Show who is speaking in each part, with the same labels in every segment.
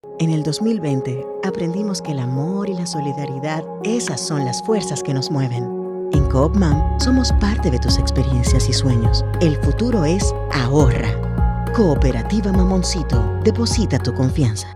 Speaker 1: En el 2020 aprendimos que el amor y la solidaridad, esas son las fuerzas que nos mueven. En Coopmam somos parte de tus experiencias y sueños. El futuro es ahorra. Cooperativa Mamoncito, deposita tu confianza.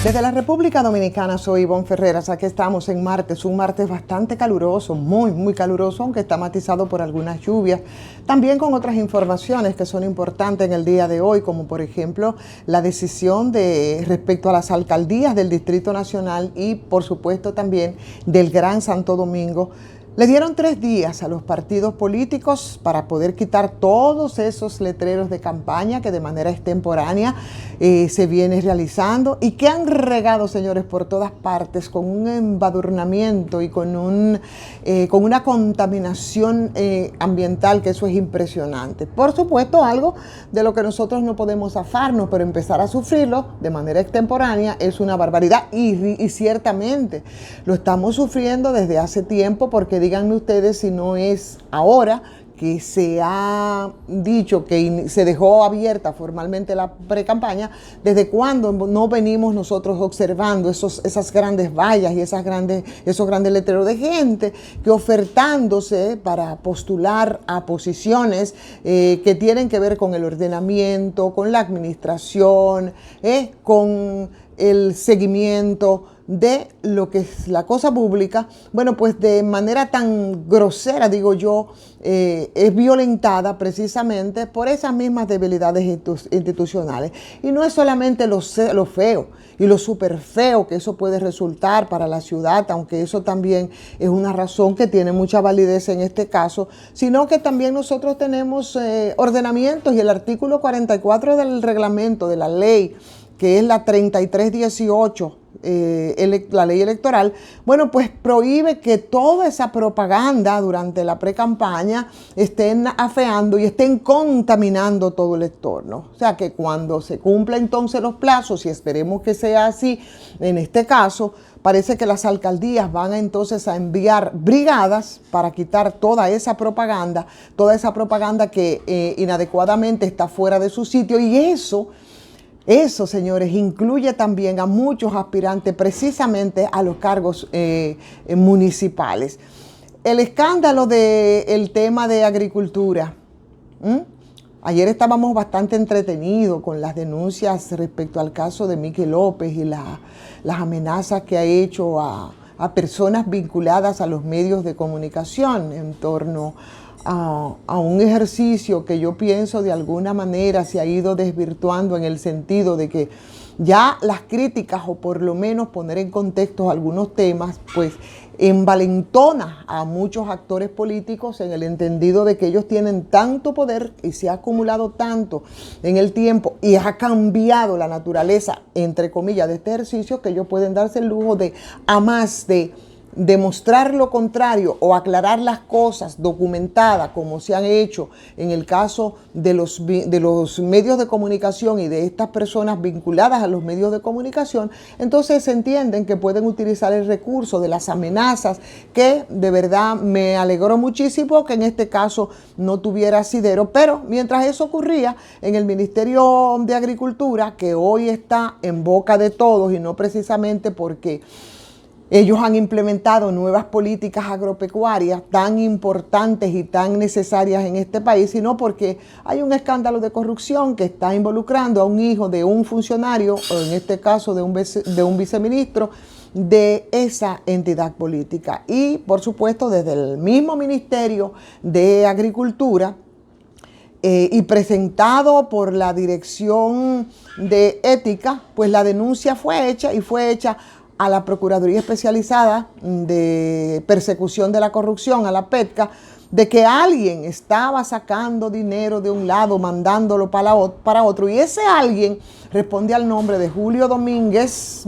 Speaker 2: Desde la República Dominicana soy Ivonne Ferreras, aquí estamos en martes, un martes bastante caluroso, muy caluroso, aunque está matizado por algunas lluvias, también con otras informaciones que son importantes en el día de hoy, como por ejemplo la decisión respecto a las alcaldías del Distrito Nacional y por supuesto también del Gran Santo Domingo. Le dieron 3 días a los partidos políticos para poder quitar todos esos letreros de campaña que de manera extemporánea se viene realizando y que han regado, señores, por todas partes con un embadurnamiento y con una contaminación ambiental, que eso es impresionante. Por supuesto, algo de lo que nosotros no podemos zafarnos, pero empezar a sufrirlo de manera extemporánea es una barbaridad y ciertamente lo estamos sufriendo desde hace tiempo, porque díganme ustedes si no es ahora que se ha dicho que se dejó abierta formalmente la pre-campaña, desde cuando no venimos nosotros observando esas grandes vallas y esos grandes letreros de gente que ofertándose para postular a posiciones que tienen que ver con el ordenamiento, con la administración, con el seguimiento de lo que es la cosa pública, bueno, pues de manera tan grosera, digo yo, es violentada precisamente por esas mismas debilidades institucionales. Y no es solamente lo feo y lo súper feo que eso puede resultar para la ciudad, aunque eso también es una razón que tiene mucha validez en este caso, sino que también nosotros tenemos ordenamientos, y el artículo 44 del reglamento de la ley, que es la 3318, la ley electoral, bueno, pues prohíbe que toda esa propaganda durante la pre-campaña estén afeando y estén contaminando todo el entorno. O sea que cuando se cumplan entonces los plazos, y esperemos que sea así en este caso, parece que las alcaldías van entonces a enviar brigadas para quitar toda esa propaganda que inadecuadamente está fuera de su sitio, y eso, señores, incluye también a muchos aspirantes precisamente a los cargos municipales. El escándalo del tema de agricultura. Ayer estábamos bastante entretenidos con las denuncias respecto al caso de Miki López y las amenazas que ha hecho a personas vinculadas a los medios de comunicación en torno a un ejercicio que yo pienso de alguna manera se ha ido desvirtuando, en el sentido de que ya las críticas, o por lo menos poner en contexto algunos temas, pues envalentona a muchos actores políticos, en el entendido de que ellos tienen tanto poder y se ha acumulado tanto en el tiempo y ha cambiado la naturaleza, entre comillas, de este ejercicio, que ellos pueden darse el lujo de, a más de demostrar lo contrario o aclarar las cosas documentadas, como se han hecho en el caso de los medios de comunicación y de estas personas vinculadas a los medios de comunicación, entonces se entienden que pueden utilizar el recurso de las amenazas, que de verdad me alegró muchísimo que en este caso no tuviera asidero. Pero mientras eso ocurría en el Ministerio de Agricultura, que hoy está en boca de todos, y no precisamente porque ellos han implementado nuevas políticas agropecuarias tan importantes y tan necesarias en este país, sino porque hay un escándalo de corrupción que está involucrando a un hijo de un funcionario, o en este caso de un viceministro de esa entidad política. Y, por supuesto, desde el mismo Ministerio de Agricultura, y presentado por la Dirección de Ética, pues la denuncia fue hecha a la Procuraduría Especializada de Persecución de la Corrupción, a la PETCA, de que alguien estaba sacando dinero de un lado, mandándolo para otro, y ese alguien responde al nombre de Julio Domínguez,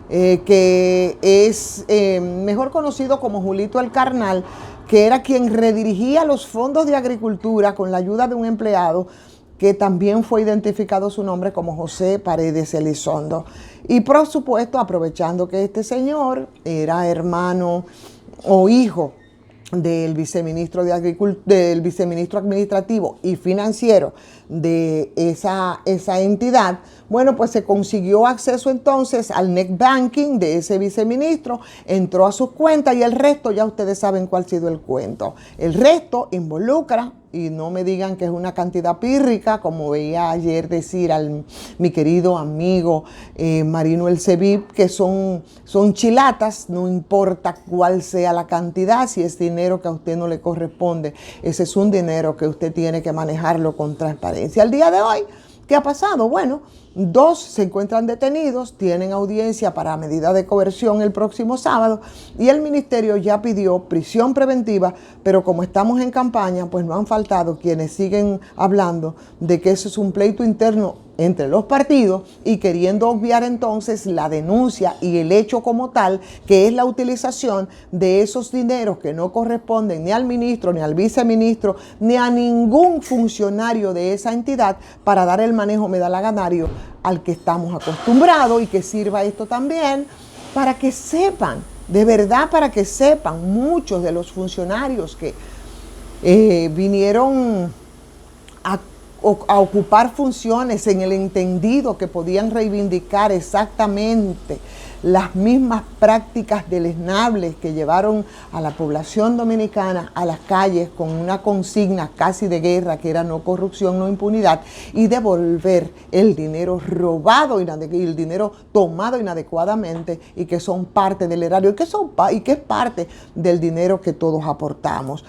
Speaker 2: que es mejor conocido como Julito el Carnal, que era quien redirigía los fondos de agricultura con la ayuda de un empleado, que también fue identificado su nombre como José Paredes Elizondo. Y por supuesto, aprovechando que este señor era hermano o hijo del viceministro del viceministro administrativo y financiero de esa entidad, bueno, pues se consiguió acceso entonces al net banking de ese viceministro, entró a sus cuentas y el resto ya ustedes saben cuál ha sido el cuento. El resto involucra, y no me digan que es una cantidad pírrica, como veía ayer decir mi querido amigo Marino El Cebib, que son chilatas, no importa cuál sea la cantidad, si es dinero que a usted no le corresponde, ese es un dinero que usted tiene que manejarlo con transparencia. Al día de hoy, ¿qué ha pasado? Bueno, 2 se encuentran detenidos, tienen audiencia para medida de coerción el próximo sábado y el ministerio ya pidió prisión preventiva, pero como estamos en campaña, pues no han faltado quienes siguen hablando de que eso es un pleito interno entre los partidos y queriendo obviar entonces la denuncia y el hecho como tal, que es la utilización de esos dineros que no corresponden ni al ministro, ni al viceministro, ni a ningún funcionario de esa entidad para dar el manejo medalaganario al que estamos acostumbrados, y que sirva esto también para que sepan, de verdad para que sepan muchos de los funcionarios que vinieron a ocupar funciones en el entendido que podían reivindicar exactamente las mismas prácticas deleznables que llevaron a la población dominicana a las calles con una consigna casi de guerra, que era no corrupción, no impunidad, y devolver el dinero robado y el dinero tomado inadecuadamente, y que son parte del erario y que es parte del dinero que todos aportamos.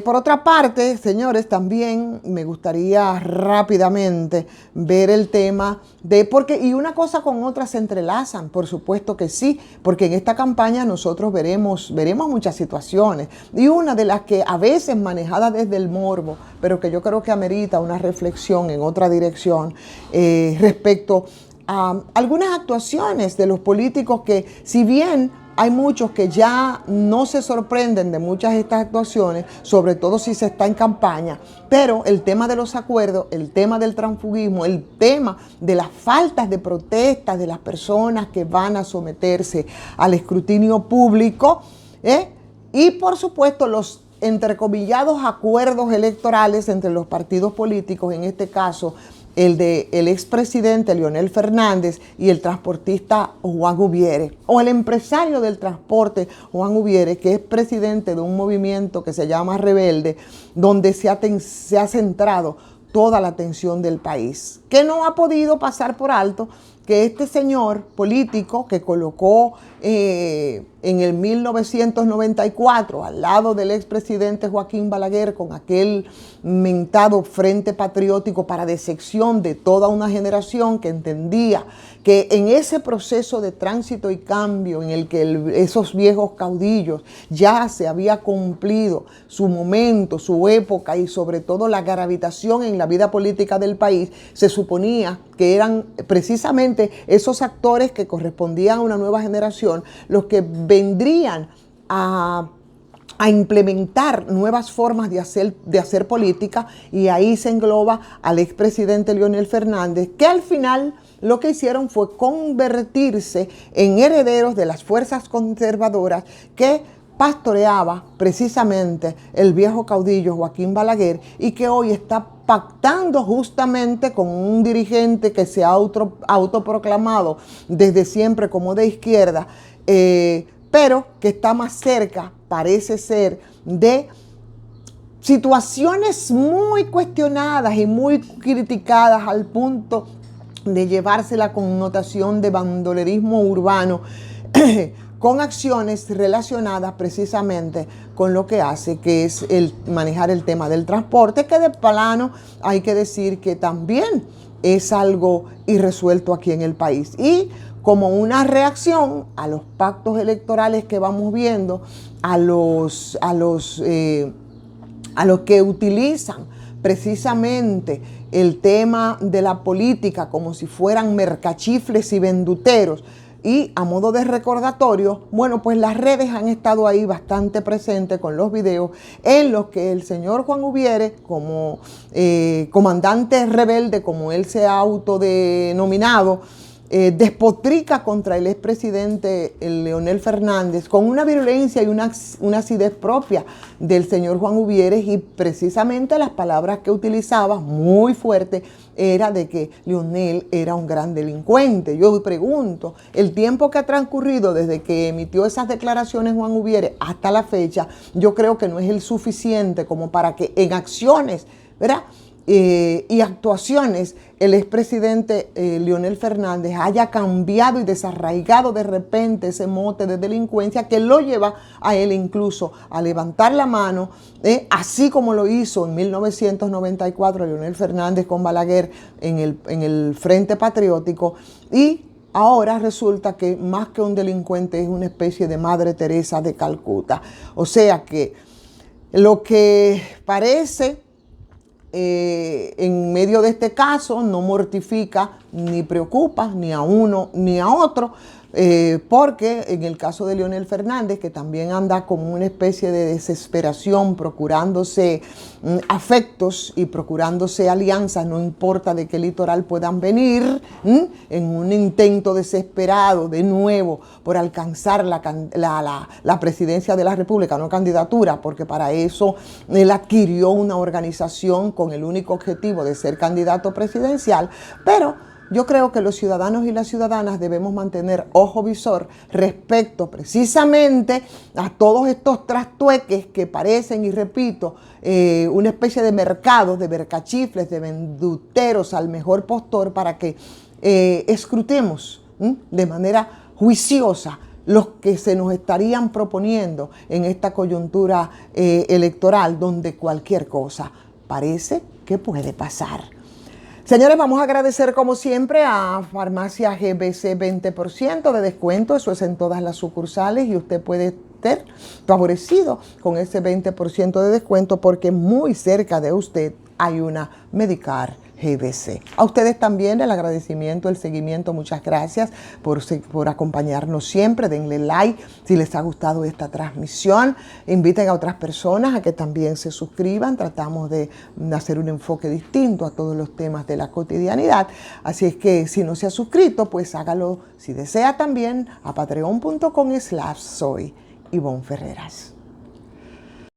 Speaker 2: Por otra parte, señores, también me gustaría rápidamente ver el tema y una cosa con otra se entrelazan, por supuesto que sí, porque en esta campaña nosotros veremos muchas situaciones, y una de las que a veces manejada desde el morbo, pero que yo creo que amerita una reflexión en otra dirección, respecto a algunas actuaciones de los políticos que, si bien hay muchos que ya no se sorprenden de muchas de estas actuaciones, sobre todo si se está en campaña, pero el tema de los acuerdos, el tema del transfugismo, el tema de las faltas de protestas de las personas que van a someterse al escrutinio público, y por supuesto los entrecomillados acuerdos electorales entre los partidos políticos, en este caso el del expresidente Leonel Fernández y el transportista Juan Ubiere, o el empresario del transporte Juan Ubiere, que es presidente de un movimiento que se llama Rebelde, donde se ha centrado toda la atención del país, que no ha podido pasar por alto que este señor político que colocó en el 1994 al lado del expresidente Joaquín Balaguer con aquel mentado Frente Patriótico para decepción de toda una generación que entendía que en ese proceso de tránsito y cambio en el que esos viejos caudillos ya se había cumplido su momento, su época y sobre todo la gravitación en la vida política del país, se suponía que eran precisamente esos actores que correspondían a una nueva generación los que vendrían a implementar nuevas formas de hacer política, y ahí se engloba al expresidente Leonel Fernández, que al final lo que hicieron fue convertirse en herederos de las fuerzas conservadoras que pastoreaba precisamente el viejo caudillo Joaquín Balaguer, y que hoy está pactando justamente con un dirigente que se ha autoproclamado desde siempre como de izquierda, pero que está más cerca, parece ser, de situaciones muy cuestionadas y muy criticadas al punto de llevarse la connotación de bandolerismo urbano con acciones relacionadas precisamente con lo que hace, que es el manejar el tema del transporte, que de plano hay que decir que también es algo irresuelto aquí en el país. Y como una reacción a los pactos electorales que vamos viendo, a los que utilizan precisamente el tema de la política como si fueran mercachifles y venduteros, y a modo de recordatorio, bueno, pues las redes han estado ahí bastante presentes con los videos en los que el señor Juan Ubiere, como comandante rebelde, como él se ha autodenominado, despotrica contra el expresidente Leonel Fernández con una virulencia y una acidez propia del señor Juan Uvieres, y precisamente las palabras que utilizaba muy fuerte era de que Leonel era un gran delincuente. Yo me pregunto, el tiempo que ha transcurrido desde que emitió esas declaraciones Juan Uvieres hasta la fecha, yo creo que no es el suficiente como para que en acciones, ¿verdad?, y actuaciones, el expresidente Leonel Fernández haya cambiado y desarraigado de repente ese mote de delincuencia que lo lleva a él incluso a levantar la mano, así como lo hizo en 1994 Leonel Fernández con Balaguer en el Frente Patriótico, y ahora resulta que más que un delincuente es una especie de Madre Teresa de Calcuta. O sea que lo que parece en medio de este caso no mortifica ni preocupa ni a uno ni a otro, porque en el caso de Leonel Fernández, que también anda como una especie de desesperación, procurándose afectos y procurándose alianzas, no importa de qué litoral puedan venir, en un intento desesperado de nuevo por alcanzar la presidencia de la República, no candidatura, porque para eso él adquirió una organización con el único objetivo de ser candidato presidencial. Pero yo creo que los ciudadanos y las ciudadanas debemos mantener ojo visor respecto precisamente a todos estos trastueques que parecen, y repito, una especie de mercados, de mercachifles, de venduteros al mejor postor, para que escrutemos de manera juiciosa los que se nos estarían proponiendo en esta coyuntura electoral, donde cualquier cosa parece que puede pasar. Señores, vamos a agradecer como siempre a Farmacia GBC 20% de descuento. Eso es en todas las sucursales y usted puede ser favorecido con ese 20% de descuento porque muy cerca de usted hay una Medicar GBC. A ustedes también el agradecimiento, el seguimiento, muchas gracias por acompañarnos siempre. Denle like si les ha gustado esta transmisión. Inviten a otras personas a que también se suscriban. Tratamos de hacer un enfoque distinto a todos los temas de la cotidianidad. Así es que si no se ha suscrito, pues hágalo si desea también a patreon.com/soy Ivonne Ferreras.